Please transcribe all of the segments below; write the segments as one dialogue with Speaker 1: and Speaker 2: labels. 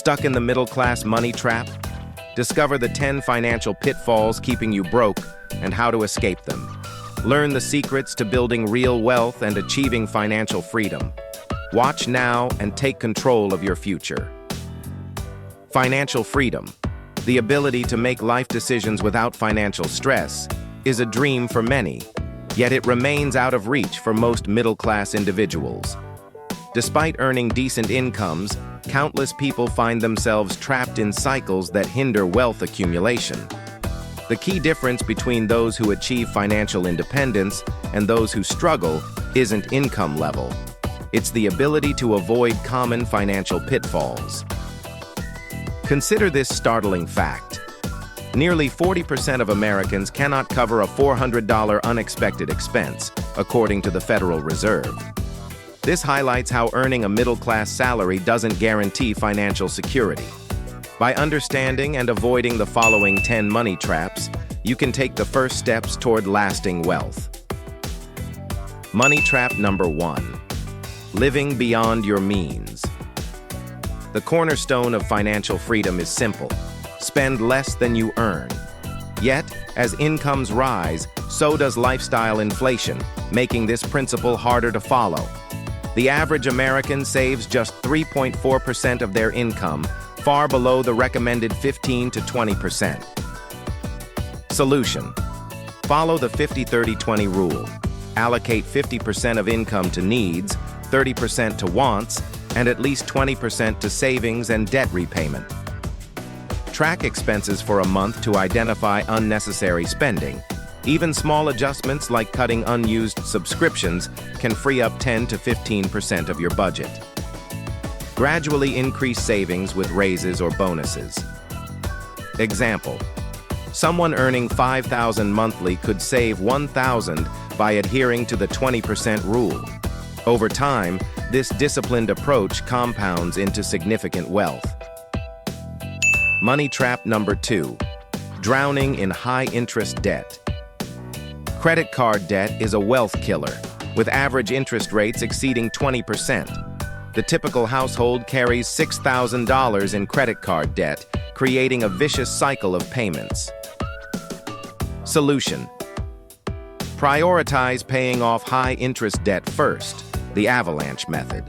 Speaker 1: Stuck in the middle-class money trap? Discover the 10 financial pitfalls keeping you broke and how to escape them. Learn the secrets to building real wealth and achieving financial freedom. Watch now and take control of your future. Financial freedom, the ability to make life decisions without financial stress, is a dream for many, yet it remains out of reach for most middle-class individuals. Despite earning decent incomes, countless people find themselves trapped in cycles that hinder wealth accumulation. The key difference between those who achieve financial independence and those who struggle isn't income level. It's the ability to avoid common financial pitfalls. Consider this startling fact. Nearly 40% of Americans cannot cover a $400 unexpected expense, according to the Federal Reserve. This highlights how earning a middle-class salary doesn't guarantee financial security. By understanding and avoiding the following 10 money traps, you can take the first steps toward lasting wealth. Money trap number 1. Living beyond your means. The cornerstone of financial freedom is simple: spend less than you earn. Yet, as incomes rise, so does lifestyle inflation, making this principle harder to follow. The average American saves just 3.4% of their income, far below the recommended 15 to 20%. Solution: follow the 50-30-20 rule. Allocate 50% of income to needs, 30% to wants, and at least 20% to savings and debt repayment. Track expenses for a month to identify unnecessary spending. Even small adjustments like cutting unused subscriptions can free up 10 to 15% of your budget. Gradually increase savings with raises or bonuses. Example: someone earning $5,000 monthly could save $1,000 by adhering to the 20% rule. Over time, this disciplined approach compounds into significant wealth. Money trap number 2. Drowning in high-interest debt. Credit card debt is a wealth killer, with average interest rates exceeding 20%. The typical household carries $6,000 in credit card debt, creating a vicious cycle of payments. Solution: prioritize paying off high-interest debt first, the avalanche method.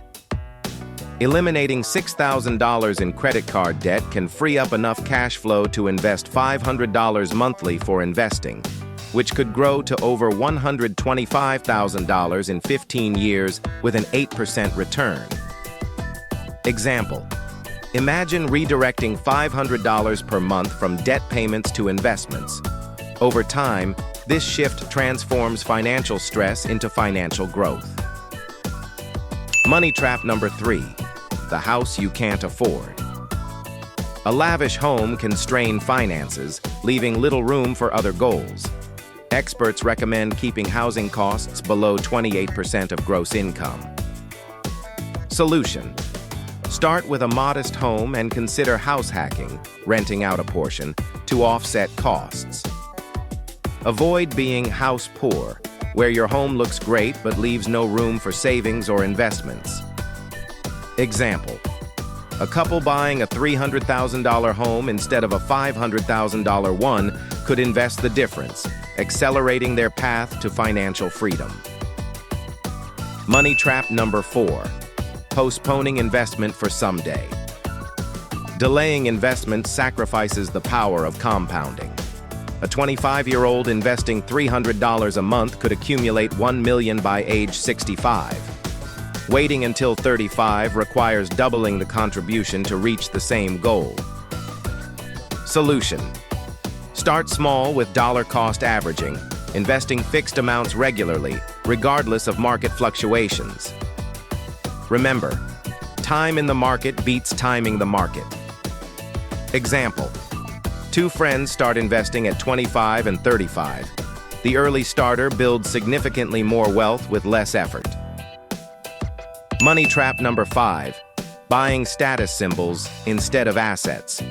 Speaker 1: Eliminating $6,000 in credit card debt can free up enough cash flow to invest $500 monthly for investing, which could grow to over $125,000 in 15 years with an 8% return. Example: imagine redirecting $500 per month from debt payments to investments. Over time, this shift transforms financial stress into financial growth. Money trap number 3. The house you can't afford. A lavish home can strain finances, leaving little room for other goals. Experts recommend keeping housing costs below 28% of gross income. Solution: start with a modest home and consider house hacking, renting out a portion, to offset costs. Avoid being house poor, where your home looks great but leaves no room for savings or investments. Example: a couple buying a $300,000 home instead of a $500,000 one could invest the difference, accelerating their path to financial freedom. Money trap number 4. Postponing investment for someday. Delaying investment sacrifices the power of compounding. A 25-year-old investing $300 a month could accumulate $1 million by age 65. Waiting until 35 requires doubling the contribution to reach the same goal. Solution: start small with dollar-cost averaging, investing fixed amounts regularly, regardless of market fluctuations. Remember, time in the market beats timing the market. Example: two friends start investing at 25 and 35. The early starter builds significantly more wealth with less effort. Money trap number 5. Buying status symbols instead of assets.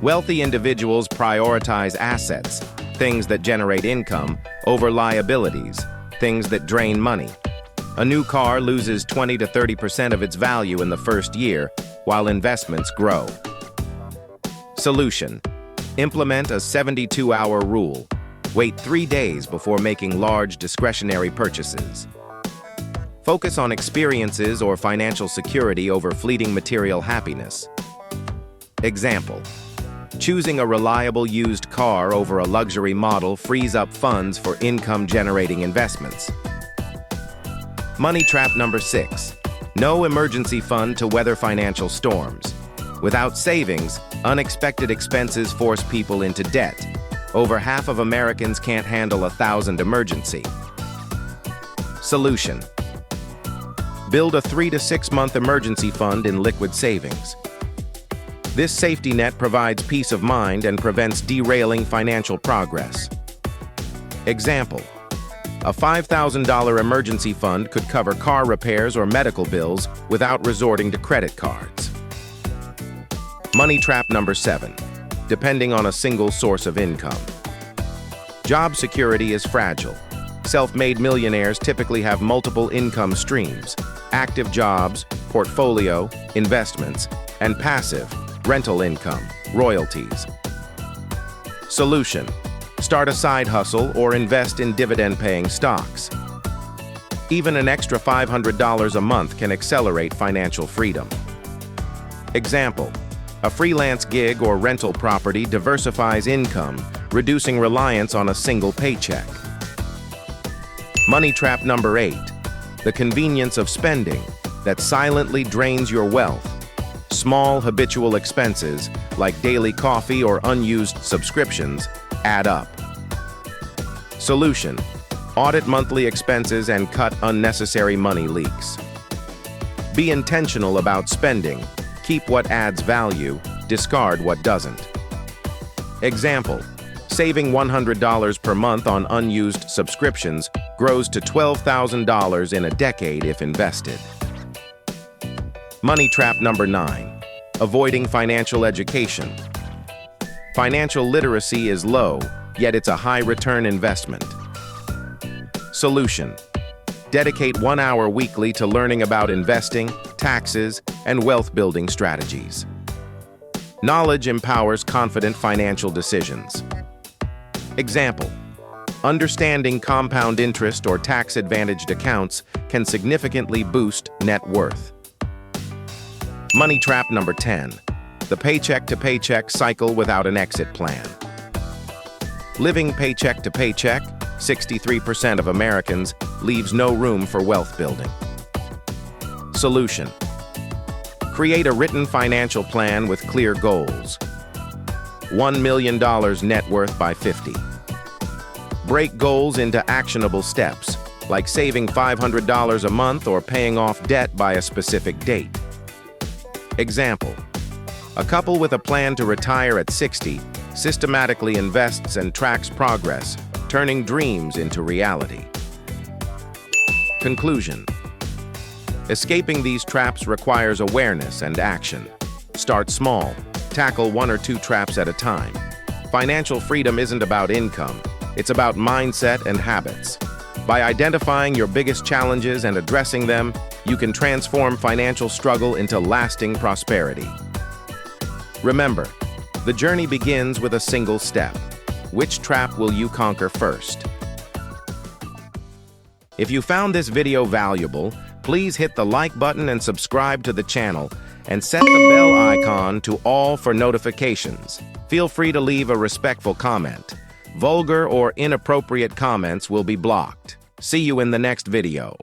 Speaker 1: Wealthy individuals prioritize assets, things that generate income, over liabilities, things that drain money. A new car loses 20 to 30% of its value in the first year, while investments grow. Solution: implement a 72-hour rule. Wait 3 days before making large discretionary purchases. Focus on experiences or financial security over fleeting material happiness. Example: choosing a reliable used car over a luxury model frees up funds for income-generating investments. Money trap number 6. No emergency fund to weather financial storms. Without savings, unexpected expenses force people into debt. Over half of Americans can't handle a $1,000 emergency. Solution: build a 3 to 6 month emergency fund in liquid savings. This safety net provides peace of mind and prevents derailing financial progress. Example: a $5,000 emergency fund could cover car repairs or medical bills without resorting to credit cards. Money trap number 7. Depending on a single source of income. Job security is fragile. Self-made millionaires typically have multiple income streams: active jobs, portfolio, investments, and passive, rental income, royalties. Solution: start a side hustle or invest in dividend-paying stocks. Even an extra $500 a month can accelerate financial freedom. Example: a freelance gig or rental property diversifies income, reducing reliance on a single paycheck. Money trap number 8. The convenience of spending that silently drains your wealth. Small habitual expenses, like daily coffee or unused subscriptions, add up. Solution: audit monthly expenses and cut unnecessary money leaks. Be intentional about spending. Keep what adds value, discard what doesn't. Example: saving $100 per month on unused subscriptions grows to $12,000 in a decade if invested. Money trap number 9. Avoiding financial education. Financial literacy is low, yet it's a high-return investment. Solution: dedicate 1 hour weekly to learning about investing, taxes, and wealth-building strategies. Knowledge empowers confident financial decisions. Example: understanding compound interest or tax-advantaged accounts can significantly boost net worth. Money trap number 10. The paycheck-to-paycheck cycle without an exit plan. Living paycheck to paycheck, 63% of Americans, leaves no room for wealth building. Solution: create a written financial plan with clear goals. $1 million net worth by 50. Break goals into actionable steps, like saving $500 a month or paying off debt by a specific date. Example: a couple with a plan to retire at 60 systematically invests and tracks progress, turning dreams into reality. Conclusion: escaping these traps requires awareness and action. Start small. Tackle 1 or 2 traps at a time. Financial freedom isn't about income. It's about mindset and habits. By identifying your biggest challenges and addressing them, you can transform financial struggle into lasting prosperity. Remember, the journey begins with a single step. Which trap will you conquer first? If you found this video valuable, please hit the like button and subscribe to the channel, and set the bell icon to all for notifications. Feel free to leave a respectful comment. Vulgar or inappropriate comments will be blocked. See you in the next video.